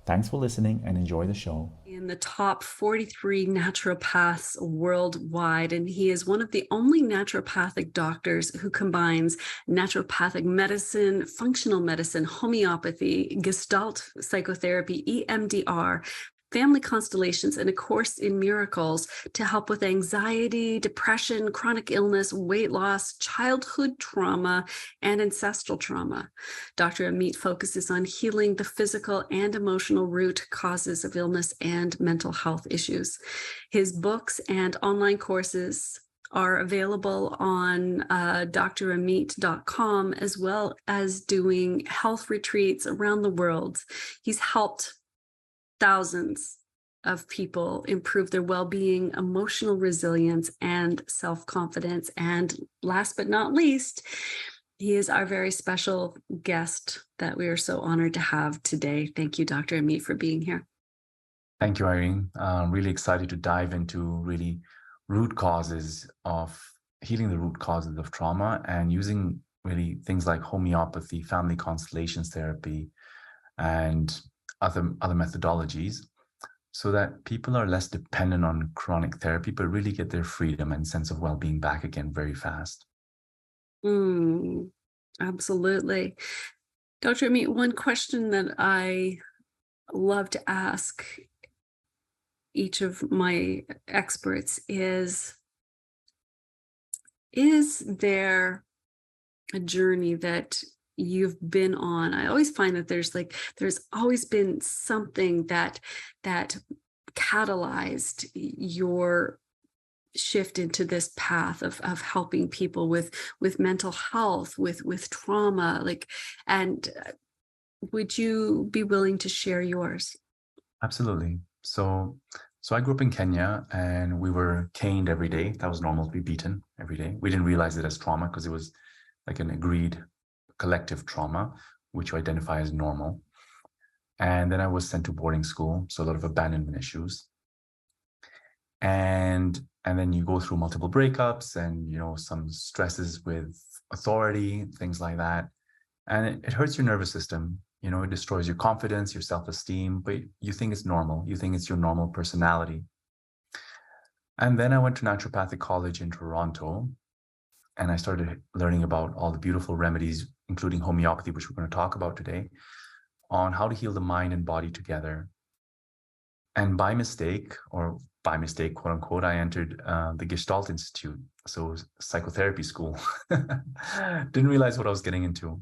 Thanks for listening and enjoy the show. In the top 43 naturopaths worldwide, and he is one of the only naturopathic doctors who combines naturopathic medicine, functional medicine, homeopathy, Gestalt psychotherapy, EMDR, family constellations, and A Course in Miracles to help with anxiety, depression, chronic illness, weight loss, childhood trauma, and ancestral trauma. Dr. Ameet focuses on healing the physical and emotional root causes of illness and mental health issues. His books and online courses are available on drameet.com, as well as doing health retreats around the world. He's helped thousands of people improve their well-being, emotional resilience, and self-confidence. And last but not least, he is our very special guest that we are so honored to have today. Thank you, Dr. Ameet, for being here. Thank you, Irene. I'm really excited to dive into really root causes of healing the root causes of trauma and using really things like homeopathy, family constellations therapy, and other methodologies so that people are less dependent on chronic therapy, but really get their freedom and sense of well-being back again very fast. Absolutely. Dr. Ameet, one question that I love to ask each of my experts is there a journey that you've been on? I always find that there's always been something that catalyzed your shift into this path of helping people with mental health, with trauma, and would you be willing to share yours? Absolutely. So I grew up in Kenya and we were caned every day. That was normal to be beaten every day. We didn't realize it as trauma because it was like an agreed collective trauma, which you identify as normal. And then I was sent to boarding school, so a lot of abandonment issues. And then you go through multiple breakups and, some stresses with authority, things like that. And it hurts your nervous system. It destroys your confidence, your self-esteem, but you think it's normal. You think it's your normal personality. And then I went to naturopathic college in Toronto, and I started learning about all the beautiful remedies, including homeopathy, which we're going to talk about today, on how to heal the mind and body together. And by mistake, quote unquote, I entered the Gestalt Institute, so psychotherapy school. Didn't realize what I was getting into.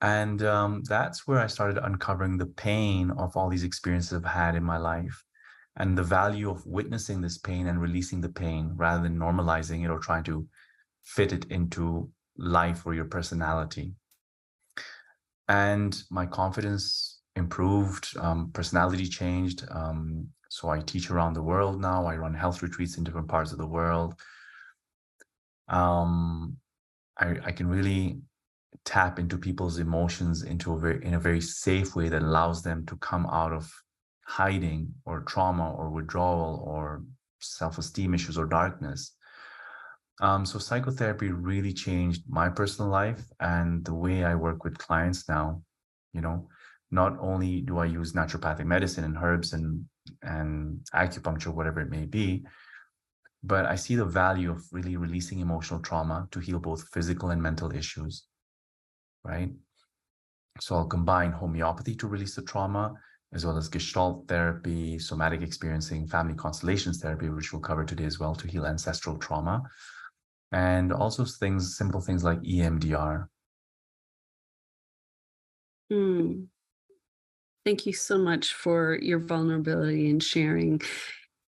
And that's where I started uncovering the pain of all these experiences I've had in my life and the value of witnessing this pain and releasing the pain rather than normalizing it or trying to fit it into life or your personality. And my confidence improved, personality changed. So I teach around the world now. I run health retreats in different parts of the world. I can really tap into people's emotions in a very safe way that allows them to come out of hiding or trauma or withdrawal or self-esteem issues or darkness. So psychotherapy really changed my personal life and the way I work with clients now. Not only do I use naturopathic medicine and herbs and acupuncture, whatever it may be, but I see the value of really releasing emotional trauma to heal both physical and mental issues, right? So I'll combine homeopathy to release the trauma, as well as Gestalt therapy, somatic experiencing, family constellations therapy, which we'll cover today as well, to heal ancestral trauma. And also simple things like EMDR. Thank you so much for your vulnerability and sharing.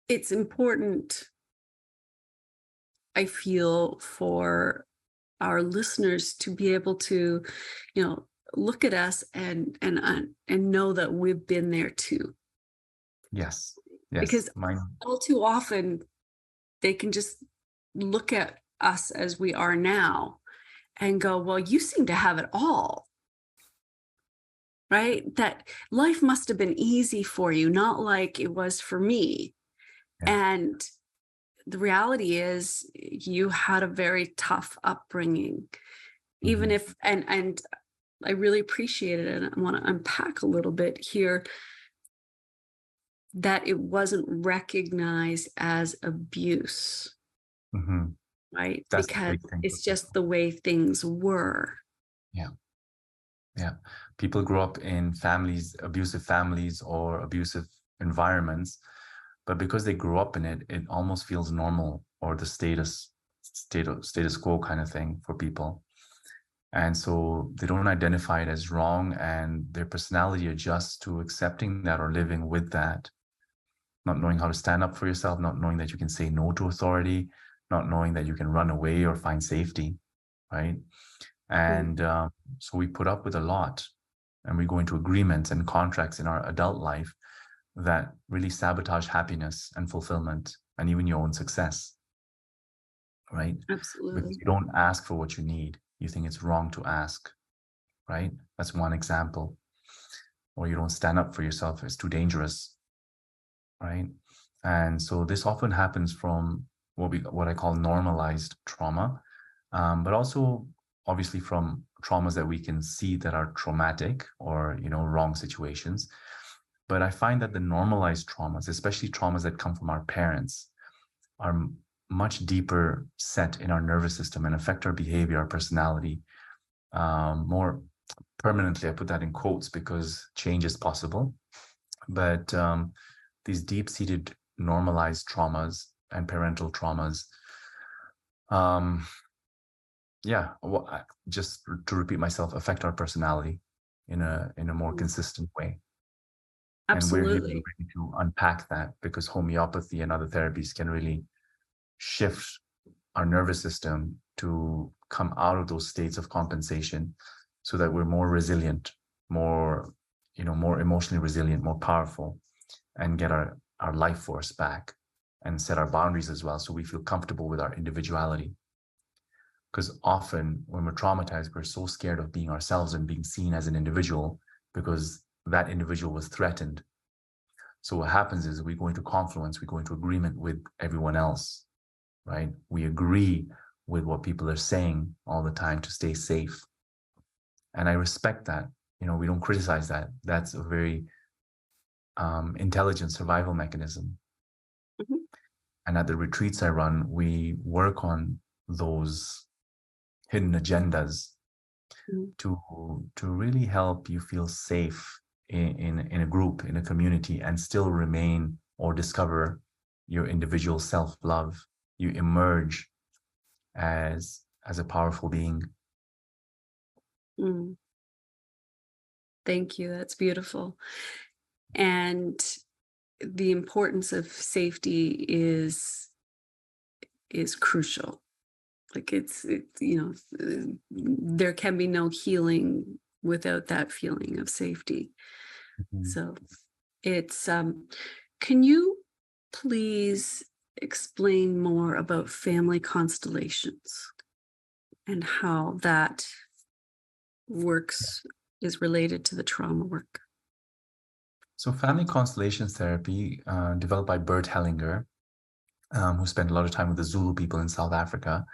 It's important, I feel, for our listeners to be able to, look at us and know that we've been there too. Yes. Because all too often they can just look at us as we are now and go, well, you seem to have it all. Right? That life must have been easy for you, not like it was for me. Yeah. And the reality is you had a very tough upbringing, even if, and I really appreciate it, and I want to unpack a little bit here that it wasn't recognized as abuse, Hmm. right? That's the Because big thing for it's just people. the way things were. Yeah. Yeah. People grow up in families, abusive families or abusive environments, but because they grew up in it, it almost feels normal or the status quo kind of thing for people. And so they don't identify it as wrong, and their personality adjusts to accepting that or living with that, not knowing how to stand up for yourself, not knowing that you can say no to authority, not knowing that you can run away or find safety, right? Mm, And so we put up with a lot, and we go into agreements and contracts in our adult life that really sabotage happiness and fulfillment and even your own success, right? Because absolutely. you don't ask for what you need. You think it's wrong to ask, right? That's one example. Or you don't stand up for yourself. It's too dangerous, right? And so this often happens from what I call normalized trauma, but also obviously from traumas that we can see that are traumatic or wrong situations. But I find that the normalized traumas, especially traumas that come from our parents, are much deeper set in our nervous system and affect our behavior, our personality, more permanently. I put that in quotes because change is possible. But these deep-seated normalized traumas and parental traumas, um, yeah, well, just to repeat myself, affect our personality in a more Mm, consistent way. And we're here absolutely. really to unpack that because homeopathy and other therapies can really shift our nervous system to come out of those states of compensation so that we're more resilient, more emotionally resilient, more powerful, and get our life force back and set our boundaries as well so we feel comfortable with our individuality. Because often when we're traumatized, we're so scared of being ourselves and being seen as an individual because that individual was threatened. So what happens is we go into confluence, we go into agreement with everyone else, right? We agree with what people are saying all the time to stay safe. And I respect that. We don't criticize that. That's a very intelligent survival mechanism. Mhm. And at the retreats I run, we work on those hidden agendas Mm, to really help you feel safe in a group, in a community, and still remain or discover your individual self-love. You emerge as a powerful being. mm. Thank you. That's beautiful. And the importance of safety is crucial. Like there can be no healing without that feeling of safety. Mhm. So it's can you please explain more about family constellations and how that works is related to the trauma work? So family constellations therapy, developed by Bert Hellinger, who spent a lot of time with the Zulu people in South Africa,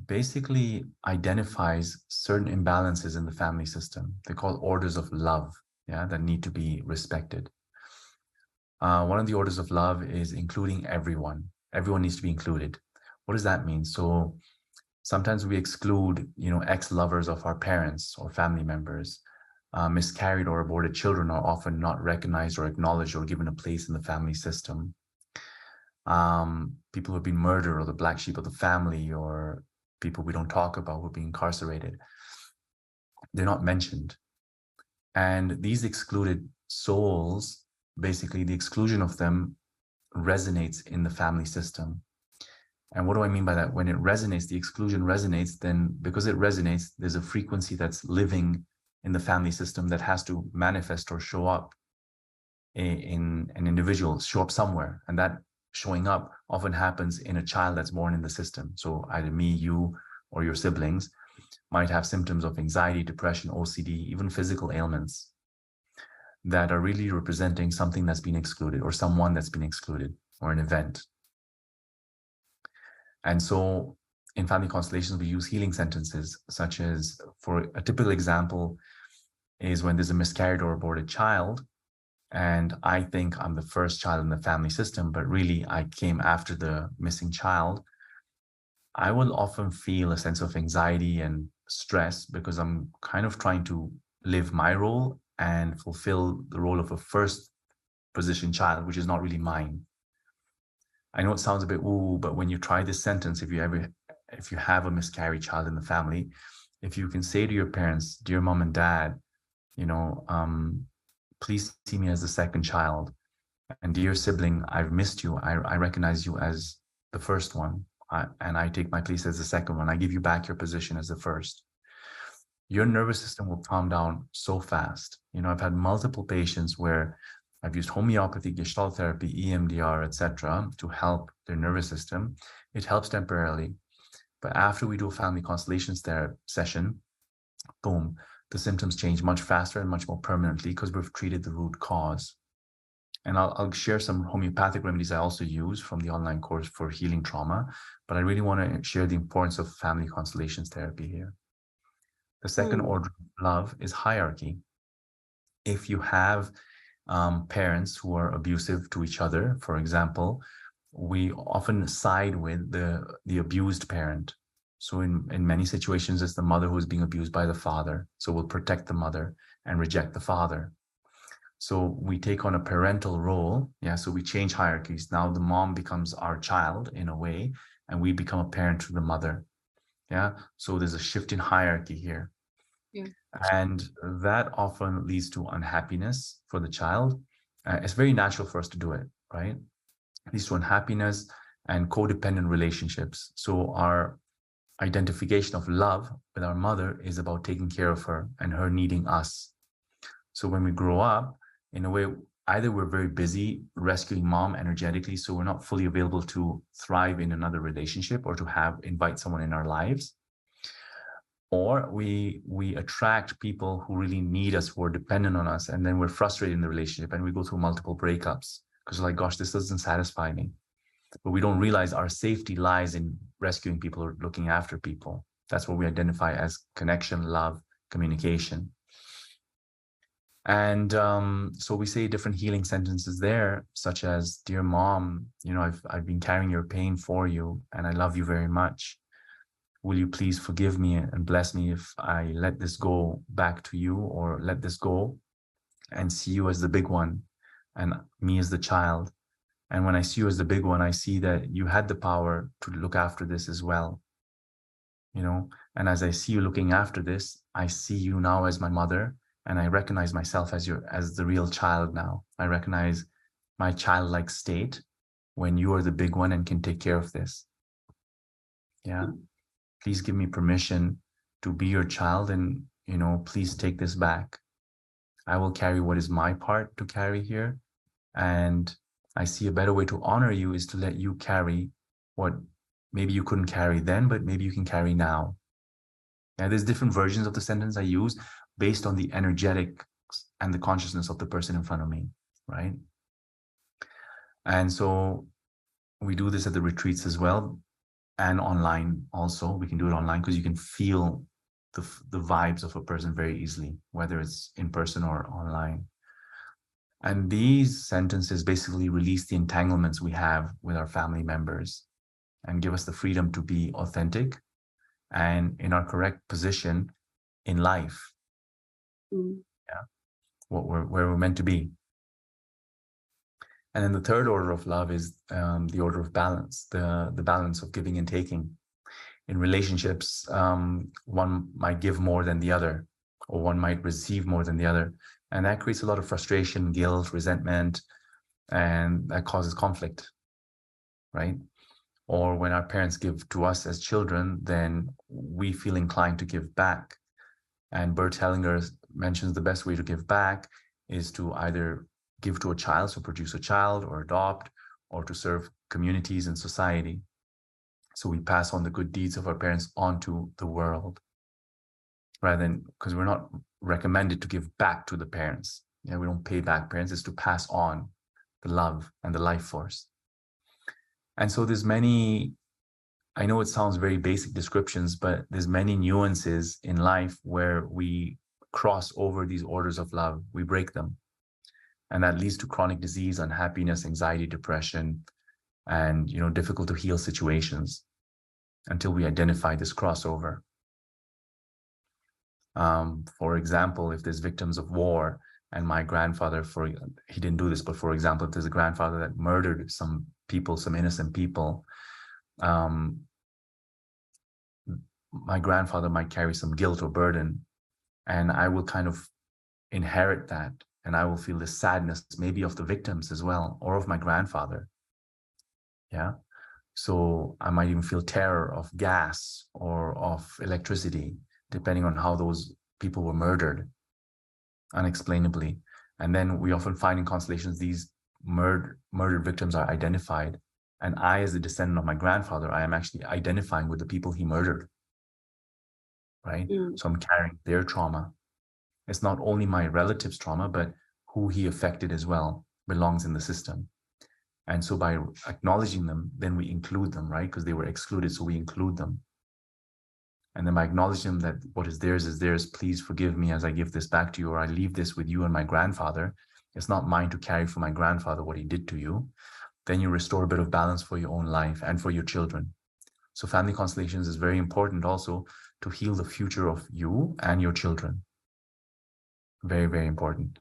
basically identifies certain imbalances in the family system. They're called orders of love, yeah, that need to be respected. One of the orders of love is including everyone. Everyone needs to be included. What does that mean? So sometimes we exclude, ex-lovers of our parents or family members. Miscarried or aborted children are often not recognized or acknowledged or given a place in the family system. People who have been murdered or the black sheep of the family or people we don't talk about who are being incarcerated, they're not mentioned. And these excluded souls, basically the exclusion of them resonates in the family system. And what do I mean by that? When it resonates, the exclusion resonates, then because it resonates, there's a frequency that's living in the family system that has to manifest or show up in an individual, show up somewhere. And that showing up often happens in a child that's born in the system. So either me, you, or your siblings might have symptoms of anxiety, depression, OCD, even physical ailments that are really representing something that's been excluded or someone that's been excluded or an event. And so in family constellations, we use healing sentences, such as, for a typical example, is when there's a miscarried or aborted child, and I think I'm the first child in the family system, but really I came after the missing child. I will often feel a sense of anxiety and stress because I'm kind of trying to live my role and fulfill the role of a first position child, which is not really mine. I know it sounds a bit ooh, but when you try this sentence, if you have a miscarried child in the family, if you can say to your parents, dear mom and dad, you know, please see me as the second child. And dear sibling, I've missed you. I recognize you as the first one. And I take my place as the second one. I give you back your position as the first. Your nervous system will calm down so fast. You know, I've had multiple patients where I've used homeopathy, gestalt therapy, EMDR, etc., to help their nervous system. It helps temporarily. But after we do a family constellations session, boom, the symptoms change much faster and much more permanently because we've treated the root cause. And I'll share some homeopathic remedies I also use from the online course for healing trauma, but I really want to share the importance of family constellations therapy here. The second order of love is hierarchy. If you have parents who are abusive to each other, for example, we often side with the abused parent. So in many situations, it's the mother who is being abused by the father. So we'll protect the mother and reject the father. So we take on a parental role. Yeah. So we change hierarchies. Now the mom becomes our child in a way, and we become a parent to the mother. Yeah. So there's a shift in hierarchy here. Yeah. And that often leads to unhappiness for the child. It's very natural for us to do it, right? It leads to unhappiness and codependent relationships. So our identification of love with our mother is about taking care of her and her needing us. So when we grow up, in a way, either we're very busy rescuing mom energetically, so we're not fully available to thrive in another relationship or to invite someone in our lives, or we attract people who really need us, who are dependent on us, and then we're frustrated in the relationship and we go through multiple breakups because we're like, gosh, this doesn't satisfy me. But we don't realize our safety lies in rescuing people or looking after people. That's what we identify as connection, love, communication. And so we say different healing sentences there, such as, dear mom, you know, I've been carrying your pain for you and I love you very much. Will you please forgive me and bless me if I let this go back to you, or let this go and see you as the big one and me as the child. And when I see you as the big one, I see that you had the power to look after this as well. You know, and as I see you looking after this, I see you now as my mother, and I recognize myself as the real child now. I recognize my childlike state when you are the big one and can take care of this. Yeah. Please give me permission to be your child, and, you know, please take this back. I will carry what is my part to carry here. And I see a better way to honor you is to let you carry what maybe you couldn't carry then, but maybe you can carry now. Now, there's different versions of the sentence I use based on the energetic and the consciousness of the person in front of me, right? And so we do this at the retreats as well, and online also. We can do it online because you can feel the vibes of a person very easily, whether it's in person or online. And these sentences basically release the entanglements we have with our family members and give us the freedom to be authentic and in our correct position in life. Yeah, where we're meant to be. And then the third order of love is the order of balance, the balance of giving and taking. In relationships, one might give more than the other, or one might receive more than the other. And that creates a lot of frustration, guilt, resentment, and that causes conflict, right? Or when our parents give to us as children, then we feel inclined to give back. And Bert Hellinger mentions the best way to give back is to either give to a child, so produce a child, or adopt, or to serve communities and society. So we pass on the good deeds of our parents onto the world, rather than, because we're not recommended to give back to the parents. Yeah, we don't pay back parents, it's to pass on the love and the life force. And so there's many I know it sounds very basic descriptions, but there's many nuances in life where we cross over these orders of love, we break them. And that leads to chronic disease, unhappiness, anxiety, depression, and difficult to heal situations until we identify this crossover. For example, if there's victims of war and my grandfather, he didn't do this, but for example, if there's a grandfather that murdered some people, some innocent people, my grandfather might carry some guilt or burden, and I will kind of inherit that, and I will feel the sadness maybe of the victims as well, or of my grandfather. Yeah. So I might even feel terror of gas or of electricity, depending on how those people were murdered unexplainably. And then we often find in constellations these murdered victims are identified. And I, as a descendant of my grandfather, I am actually identifying with the people he murdered. Right? So I'm carrying their trauma. It's not only my relative's trauma, but who he affected as well belongs in the system. And so by acknowledging them, then we include them, right? Because they were excluded, so we include them. And then by acknowledging them that what is theirs, please forgive me as I give this back to you, or I leave this with you and my grandfather. It's not mine to carry for my grandfather what he did to you. Then you restore a bit of balance for your own life and for your children. So family constellations is very important also to heal the future of you and your children. Very, very important.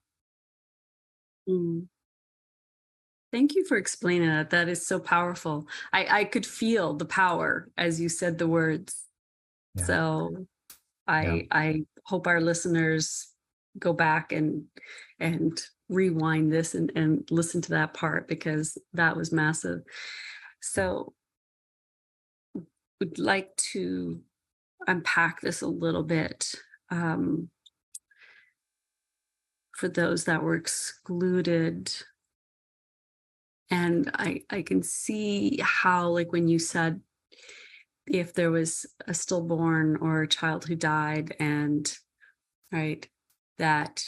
Thank you for explaining that. That is so powerful. I could feel the power as you said the words. Yeah. So I hope our listeners go back and rewind this and listen to that part, because that was massive. So would like to unpack this a little bit for those that were excluded. And I can see how, like when you said, if there was a stillborn or a child who died, and right, that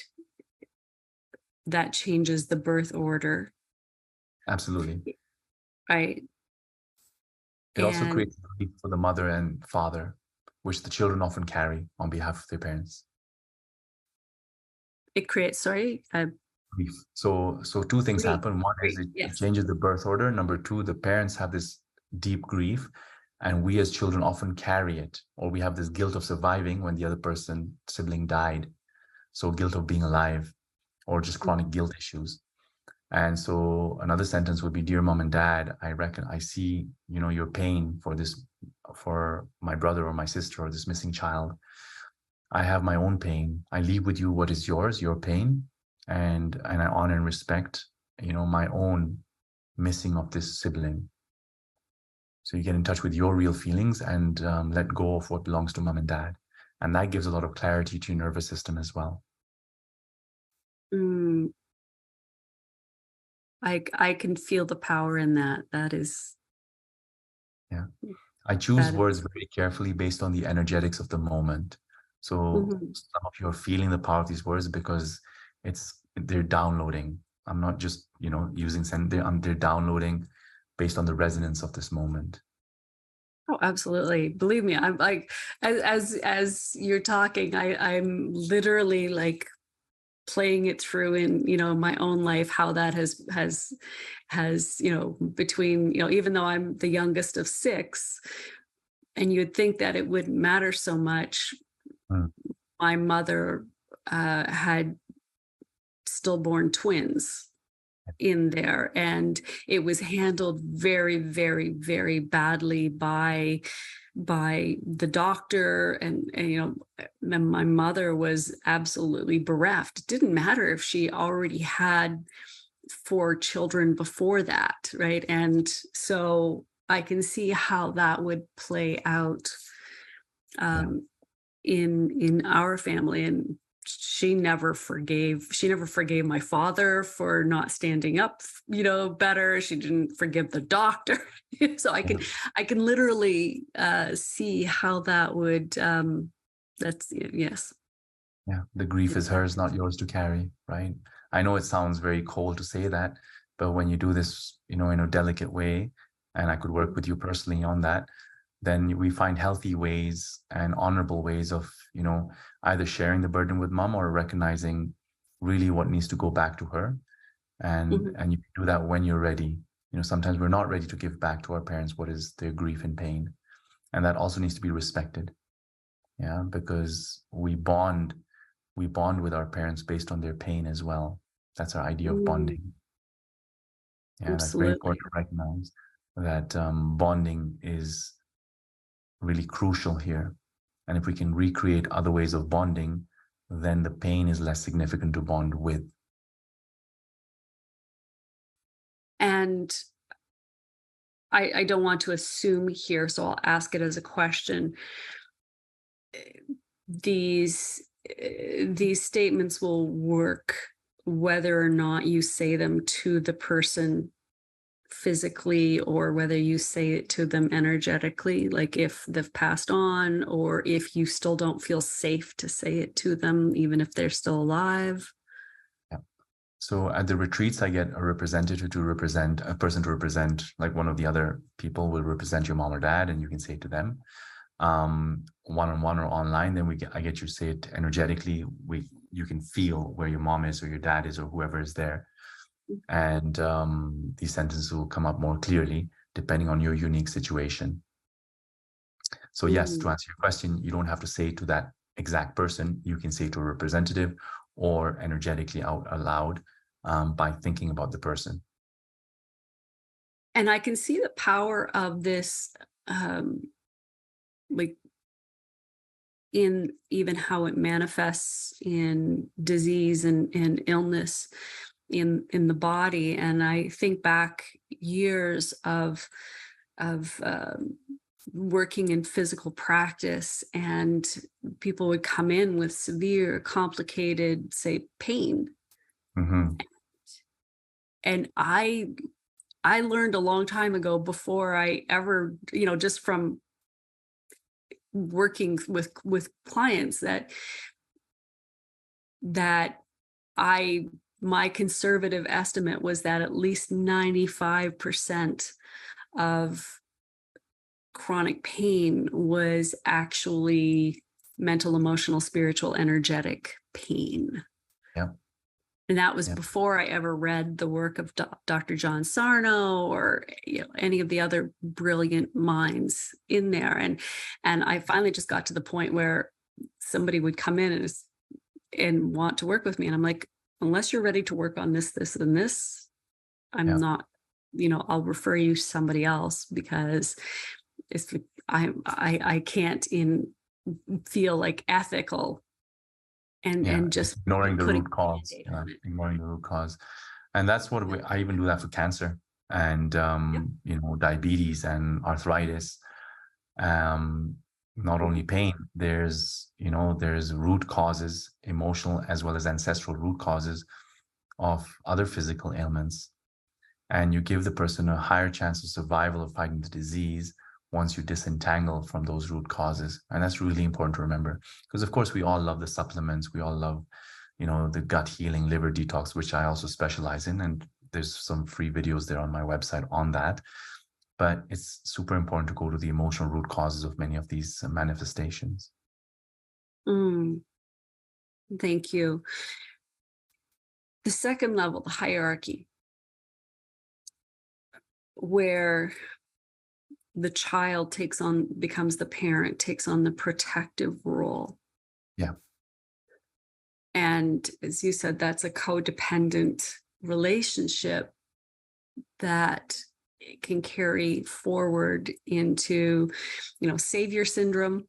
changes the birth order. Absolutely. Right. It also creates grief for the mother and father, which the children often carry on behalf of their parents. It creates, grief. So two things happen. One is it changes the birth order. Number two, the parents have this deep grief, and we as children often carry it, or we have this guilt of surviving when the other sibling died. So guilt of being alive, or just chronic guilt issues. And so another sentence would be, dear mom and dad, I see, your pain for my brother or my sister or this missing child. I have my own pain. I leave with you what is yours, your pain. And I honor and respect, my own missing of this sibling. So you get in touch with your real feelings and let go of what belongs to mom and dad. And that gives a lot of clarity to your nervous system as well. I can feel the power in that. That is. Yeah. I choose words very carefully based on the energetics of the moment. So some of you are feeling the power of these words because they're downloading. I'm not just, using they're downloading based on the resonance of this moment. Oh, absolutely. Believe me, I'm like, as you're talking, I'm literally like playing it through in, my own life, how that has, between, even though I'm the youngest of 6, and you'd think that it wouldn't matter so much. My mother had stillborn twins in there, and it was handled very, very, very badly by the doctor, and my mother was absolutely bereft. It didn't matter if she already had 4 children before that, right? And so I can see how that would play out in our family. And she never forgave my father for not standing up, better. She didn't forgive the doctor. So I can literally see how that would, that's, yes. Yeah. The grief is hers, not yours to carry. Right. I know it sounds very cold to say that, but when you do this, in a delicate way, and I could work with you personally on that, then we find healthy ways and honorable ways of, either sharing the burden with mom or recognizing really what needs to go back to her. And you can do that when you're ready. Sometimes we're not ready to give back to our parents what is their grief and pain. And that also needs to be respected. Yeah, because we bond with our parents based on their pain as well. That's our idea of bonding. Yeah, that's very Absolutely. important to recognize that bonding is really crucial here. And if we can recreate other ways of bonding, then the pain is less significant to bond with. And I don't want to assume here, so I'll ask it as a question. These statements will work whether or not you say them to the person physically or whether you say it to them energetically, like if they've passed on or if you still don't feel safe to say it to them, even if they're still alive. Yeah. So at the retreats, I get a representative to represent a person to represent, like one of the other people will represent your mom or dad, and you can say it to them. One-on-one or online, then I get you to say it energetically. You can feel where your mom is or your dad is or whoever is there. And these sentences will come up more clearly depending on your unique situation. So yes, to answer your question, you don't have to say it to that exact person. You can say it to a representative or energetically out aloud by thinking about the person. And I can see the power of this, like in even how it manifests in disease and illness in the body. And I think back years of working in physical practice, and people would come in with severe, complicated, say, pain. And I learned a long time ago, before I ever, just from working with clients, that my conservative estimate was that at least 95% of chronic pain was actually mental, emotional, spiritual, energetic pain. Yeah. And that was before I ever read the work of Dr. John Sarno or any of the other brilliant minds in there. And I finally just got to the point where somebody would come in and want to work with me. And I'm like, unless you're ready to work on this, this, and this, I'm not, I'll refer you to somebody else, because I can't feel like ethical and just ignoring the root cause. Ignoring the root cause. And that's what I even do that for cancer and diabetes and arthritis. Not only pain, there's root causes, emotional as well as ancestral root causes of other physical ailments. And you give the person a higher chance of survival of fighting the disease once you disentangle from those root causes. And that's really important to remember, because of course we all love the supplements. We all love, the gut healing, liver detox, which I also specialize in. And there's some free videos there on my website on that. But it's super important to go to the emotional root causes of many of these manifestations. Thank you. The second level, the hierarchy, where the child becomes the parent, takes on the protective role. Yeah. And as you said, that's a codependent relationship that can carry forward into, savior syndrome.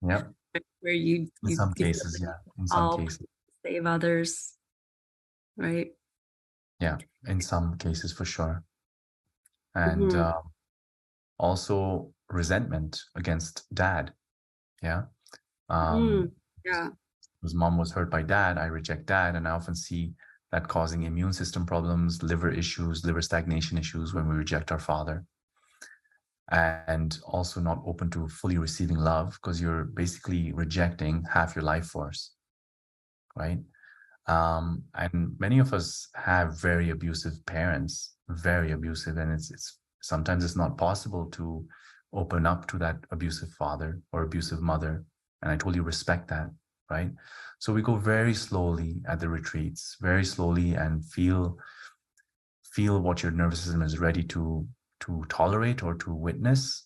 Yeah. Where you in some cases, save others, right? Yeah, in some cases for sure. And also resentment against dad. Yeah. Because mom was hurt by dad, I reject dad, and I often see that causing immune system problems, liver issues, liver stagnation issues when we reject our father. And also not open to fully receiving love, because you're basically rejecting half your life force, right? And many of us have very abusive parents, very abusive, and it's sometimes it's not possible to open up to that abusive father or abusive mother. And I totally respect that, right? So we go very slowly at the retreats, very slowly, and feel what your nervous system is ready to tolerate or to witness.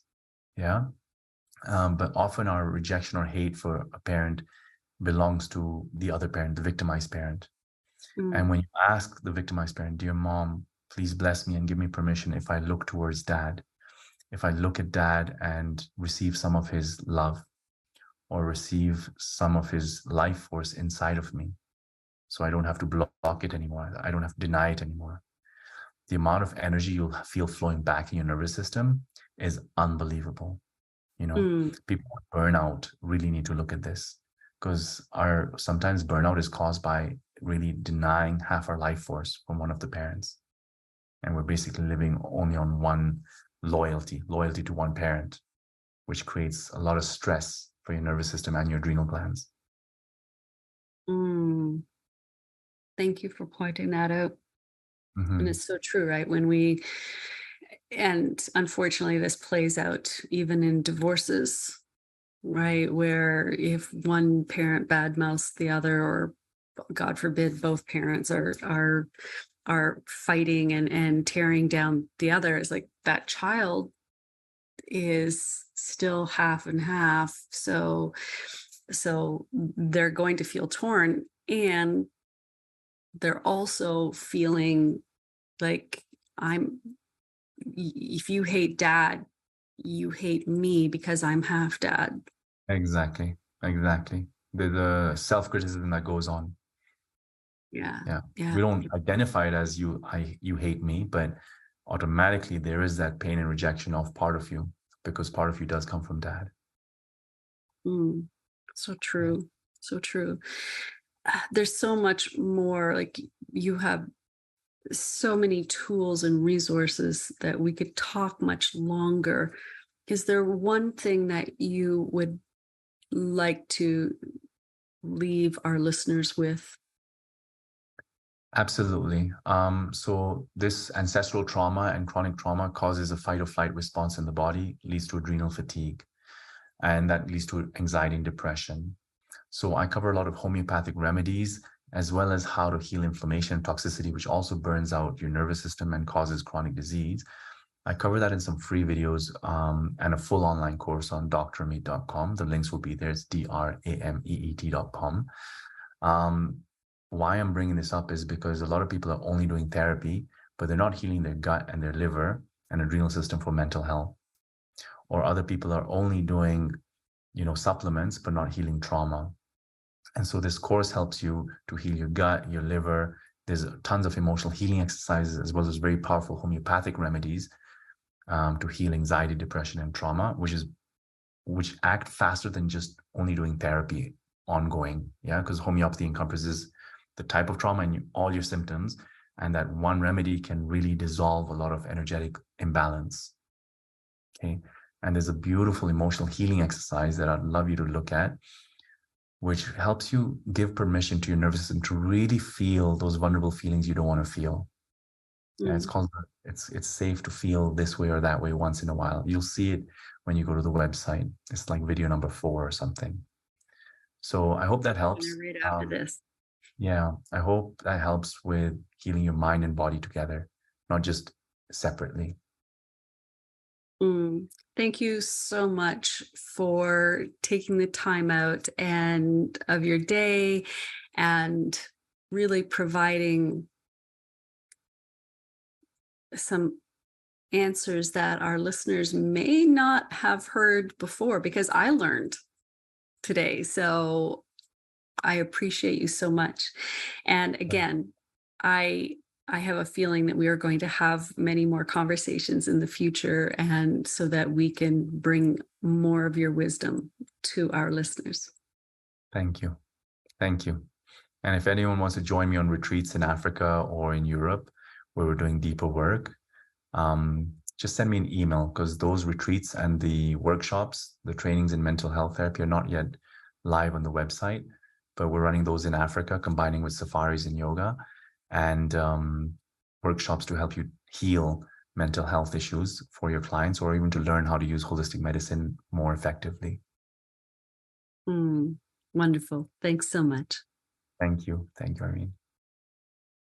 Yeah. But often our rejection or hate for a parent belongs to the other parent, the victimized parent. And when you ask the victimized parent, dear mom, please bless me and give me permission if I look towards dad, if I look at dad and receive some of his love or receive some of his life force inside of me, so I don't have to block it anymore. I don't have to deny it anymore. The amount of energy you'll feel flowing back in your nervous system is unbelievable. You know, people with burnout really need to look at this, because sometimes burnout is caused by really denying half our life force from one of the parents. And we're basically living only on one loyalty to one parent, which creates a lot of stress for your nervous system and your adrenal glands. Thank you for pointing that out. Mm-hmm. And it's so true, right? And unfortunately, this plays out even in divorces, right? Where if one parent badmouths the other, or God forbid, both parents are fighting and tearing down the other, it's like that child is still half and half. So they're going to feel torn, and they're also feeling like if you hate dad, you hate me because I'm half dad. Exactly. The self-criticism that goes on. Yeah. We don't identify it as you hate me, but automatically there is that pain and rejection of part of you, because part of you does come from dad. So true. So true. There's so much more. Like, you have so many tools and resources that we could talk much longer. Is there one thing that you would like to leave our listeners with? Absolutely. So this ancestral trauma and chronic trauma causes a fight or flight response in the body, leads to adrenal fatigue, and that leads to anxiety and depression. So I cover a lot of homeopathic remedies, as well as how to heal inflammation and toxicity, which also burns out your nervous system and causes chronic disease. I cover that in some free videos and a full online course on drameet.com. The links will be there. It's drameet.com. Why I'm bringing this up is because a lot of people are only doing therapy, but they're not healing their gut and their liver and adrenal system for mental health. Or other people are only doing, supplements, but not healing trauma. And so this course helps you to heal your gut, your liver. There's tons of emotional healing exercises, as well as very powerful homeopathic remedies to heal anxiety, depression, and trauma, which act faster than just only doing therapy ongoing. Yeah, because homeopathy encompasses the type of trauma and all your symptoms, and that one remedy can really dissolve a lot of energetic imbalance. Okay. And there's a beautiful emotional healing exercise that I'd love you to look at, which helps you give permission to your nervous system to really feel those vulnerable feelings you don't want to feel. And it's called, it's safe to feel this way or that way once in a while. You'll see it when you go to the website. It's like video number 4 or something. So I hope that helps. Right after this. Yeah, I hope that helps with healing your mind and body together, not just separately. Thank you so much for taking the time out and of your day and really providing some answers that our listeners may not have heard before, because I learned today. So I appreciate you so much. And again, I have a feeling that we are going to have many more conversations in the future, and so that we can bring more of your wisdom to our listeners. Thank you. Thank you. And if anyone wants to join me on retreats in Africa or in Europe, where we're doing deeper work, just send me an email, because those retreats and the workshops, the trainings in mental health therapy, are not yet live on the website, but we're running those in Africa, combining with safaris and yoga and workshops to help you heal mental health issues for your clients, or even to learn how to use holistic medicine more effectively. Wonderful. Thanks so much. Thank you. Thank you, Irene.